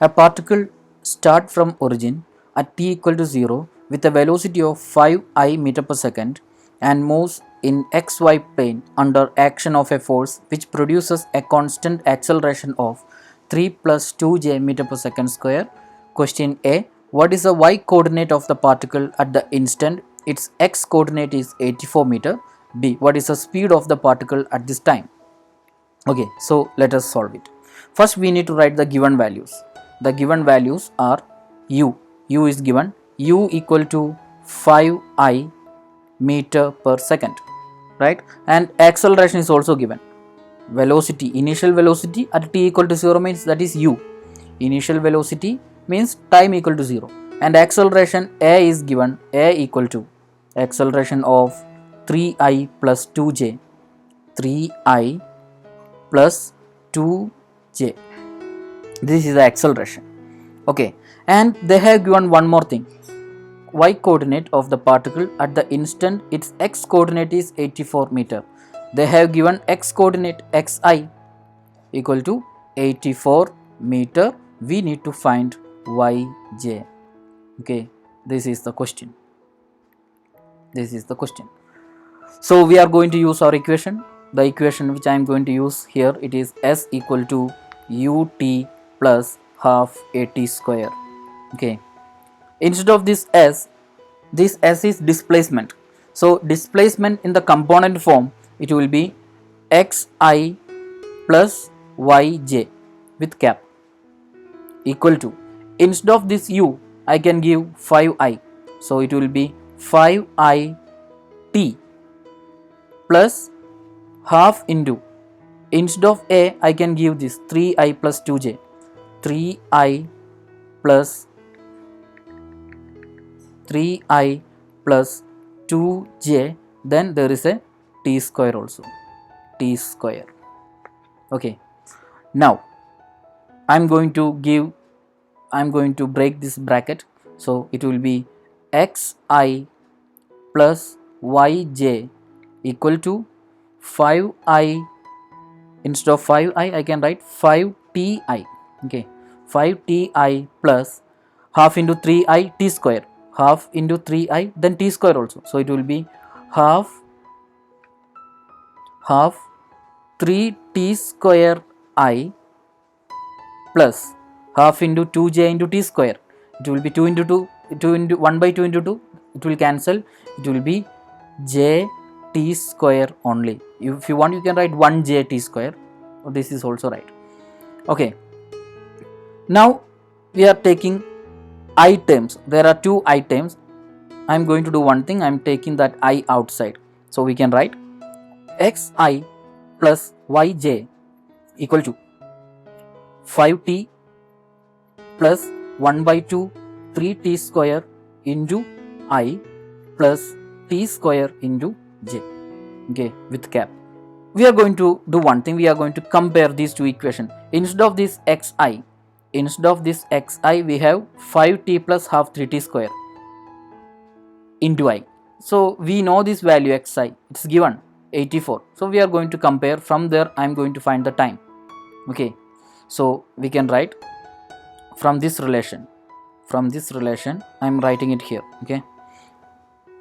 A particle start from origin at t equal to 0 with a velocity of 5 meter per second and moves in xy plane under action of a force which produces a constant acceleration of 3 plus 2j meter per second square. Question A. What is the y coordinate of the particle at the instant its x coordinate is 84 meter? B. What is the speed of the particle at this time? Okay, so let us solve it. First we need to write the given values. The given values are u is given, u equal to 5 meter per second, right? And acceleration is also given. Velocity, initial velocity at t equal to 0 means that is u. Initial velocity means time equal to 0, and acceleration a is given, a equal to acceleration of 3I plus 2j, 3I plus 2j. This is the acceleration. Okay, and they have given one more thing. Y coordinate of the particle at the instant its x coordinate is 84 meter. They have given x coordinate xi equal to 84 meter. We need to find yj. Okay, this is the question. This is the question. So we are going to use our equation. The equation which I am going to use here, it is s equal to ut plus half at square. Okay, instead of this s is displacement. So displacement in the component form, it will be xi plus yj with cap equal to, instead of this u I can give 5i, so it will be 5i t plus half into, instead of a I can give this 3i plus 2j, 3i plus 2j, then there is a t square also, t square. Okay, now I'm going to break this bracket, so it will be xi plus yj equal to 5i, instead of 5i I can write 5ti. Okay, 5ti plus half into 3i t square, half into 3i then t square also, so it will be half 3t square I plus half into 2j into t square. It will be 2 into 2 into 1 by 2 into 2, it will cancel, it will be j t square only. If you want you can write 1j t square, this is also right. Okay, now we are taking I terms. There are two I terms. I am going to do one thing, I am taking that I outside, so we can write xi plus yj equal to 5t plus 1 by 2 3t square into I plus t square into j. Okay, with cap. We are going to do one thing, we are going to compare these two equations. Instead of this xi we have 5t plus half 3t square into I. So we know this value xi, it's given 84. So we are going to compare, from there I am going to find the time. Okay, so we can write from this relation I am writing it here. Okay,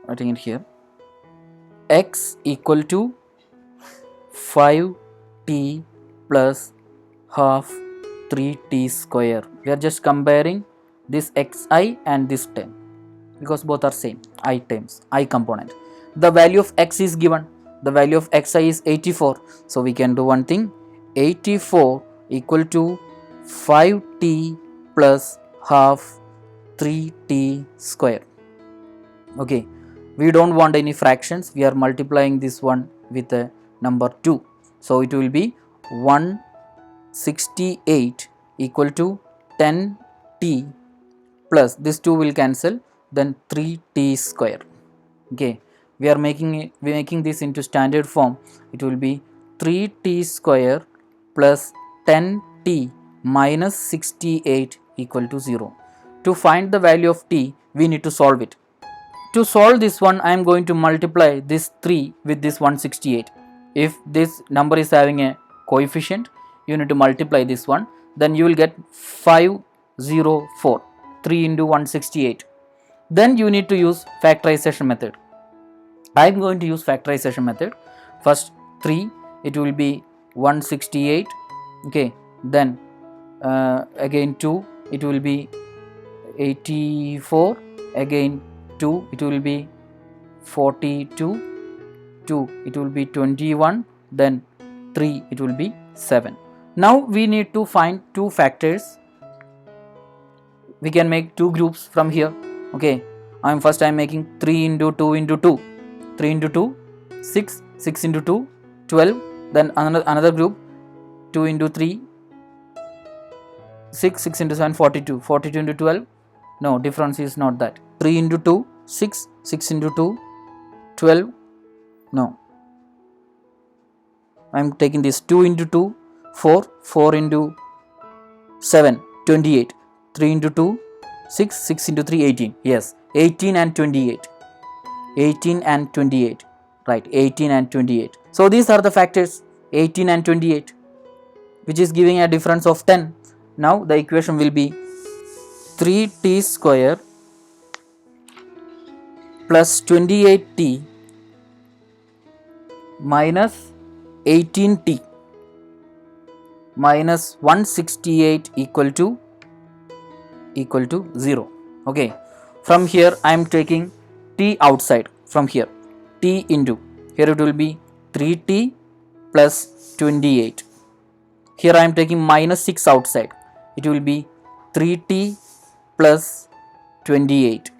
writing it here, x equal to 5t plus half 3t square. We are just comparing this xi and this term because both are same, I terms, I component. The value of x is given, the value of xi is 84, so we can do one thing, 84 equal to 5t plus half 3t square. Okay, we don't want any fractions, we are multiplying this one with a number 2, so it will be 168 equal to 10t plus this 2 will cancel, then 3t square. Okay, we are making this into standard form, it will be 3t square plus 10t minus 68 equal to 0. To find the value of t, we need to solve it. To solve this one, I am going to multiply this 3 with this 168. If this number is having a coefficient, you need to multiply this one, then you will get 5 0, 4. 3 into 168. Then you need to use factorization method. I am going to use factorization method. First 3, it will be 168. Okay, then again 2, it will be 84. Again 2, it will be 42. 2, it will be 21. Then 3, it will be 7. Now we need to find two factors. We can make two groups from here. Okay, I'm making 3 into 2 into 2. 3 into 2, 6. 6 into 2, 12. Then another group, 2 into 3, 6. 6 into 7, 42. 42 into 12. No, difference is not that. 3 into 2, 6. 6 into 2, 12. No, I'm taking this. 2 into 2, 4. 4 into 7, 28. 3 into 2, 6. 6 into 3, 18. Yes, 18 and 28. 18 and 28. Right, 18 and 28. So these are the factors, 18 and 28, which is giving a difference of 10. Now the equation will be 3t square plus 28t minus 18t minus 168 equal to 0. Okay, from here I am taking t outside. From here, t into, here it will be 3t plus 28. Here I am taking minus 6 outside. It will be 3t plus 28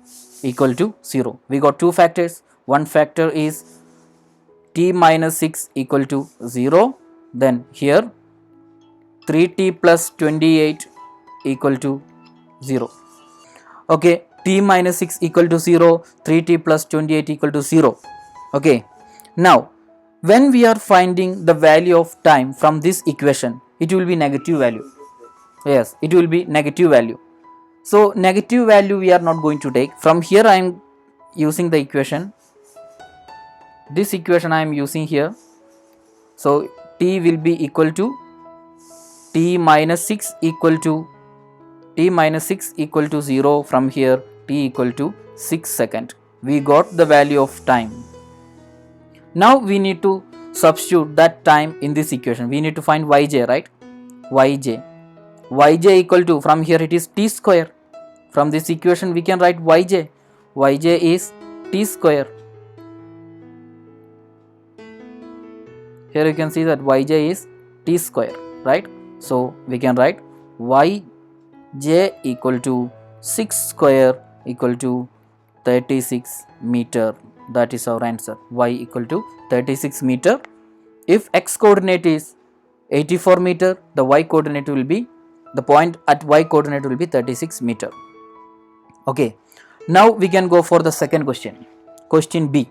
equal to 0. We got two factors. One factor is t minus 6 equal to 0. Then here 3t plus 28 equal to 0. Okay, t minus 6 equal to 0, 3t plus 28 equal to 0. Okay, now when we are finding the value of time from this equation, it will be negative value. Yes, it will be negative value. So negative value we are not going to take. From here I am using the equation. This equation I am using here. So t will be equal to t minus 6 equal to 0. From here t equal to 6 second. We got the value of time. Now we need to substitute that time in this equation. We need to find yj, right? Yj equal to, from here it is t square. From this equation we can write yj. Yj is t square. Here you can see that yj is t square, right? So we can write yj equal to 6 square equal to 36 meter. That is our answer. Y equal to 36 meter. If x coordinate is 84 meter, the y coordinate will be, the point at y coordinate will be 36 meter. Okay, now we can go for the second question. Question B.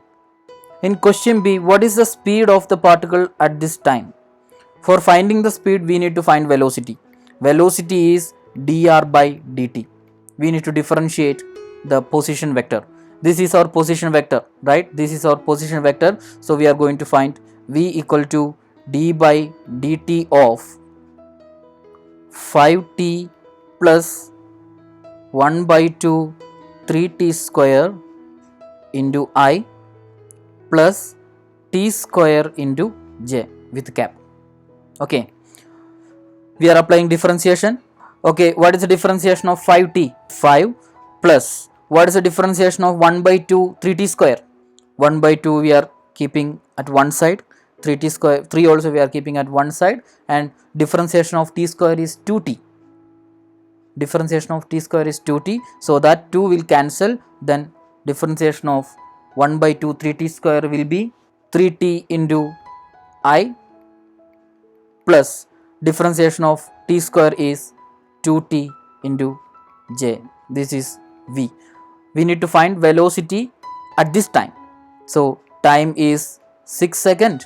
In question B, what is the speed of the particle at this time? For finding the speed, we need to find velocity. Velocity is dr by dt. We need to differentiate the position vector. This is our position vector, right? This is our position vector. So we are going to find v equal to d by dt of 5t plus 1 by 2 3t square into I plus t square into j with cap. Okay, we are applying differentiation. Okay, what is the differentiation of 5t? 5 plus, what is the differentiation of 1 by 2 3t square? 1 by 2 we are keeping at one side, 3t square, 3 also we are keeping at one side, and differentiation of t square is 2t. Differentiation of t square is 2t, so that 2 will cancel. Then differentiation of 1 by 2 3t square will be 3t into I plus differentiation of t square is 2t into j. This is v. We need to find velocity at this time. So time is 6 seconds.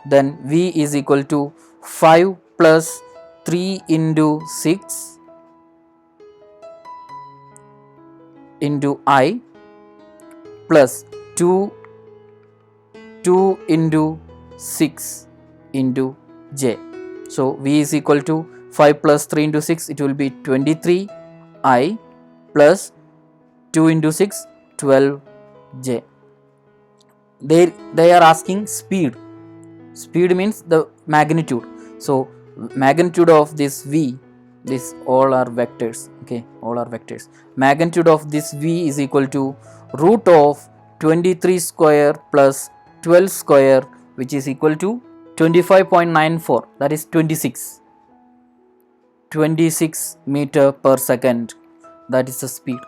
Then v is equal to 5 plus 3 into 6 into I plus 2 into 6 into j. So v is equal to 5 plus 3 into 6, it will be 23. I plus 2 into 6, 12j. They are asking speed. Speed means the magnitude. So magnitude of this v, this all are vectors, okay, all are vectors. Magnitude of this v is equal to root of 23 square plus 12 square, which is equal to 25.94, that is 26 meter per second. That is the speed.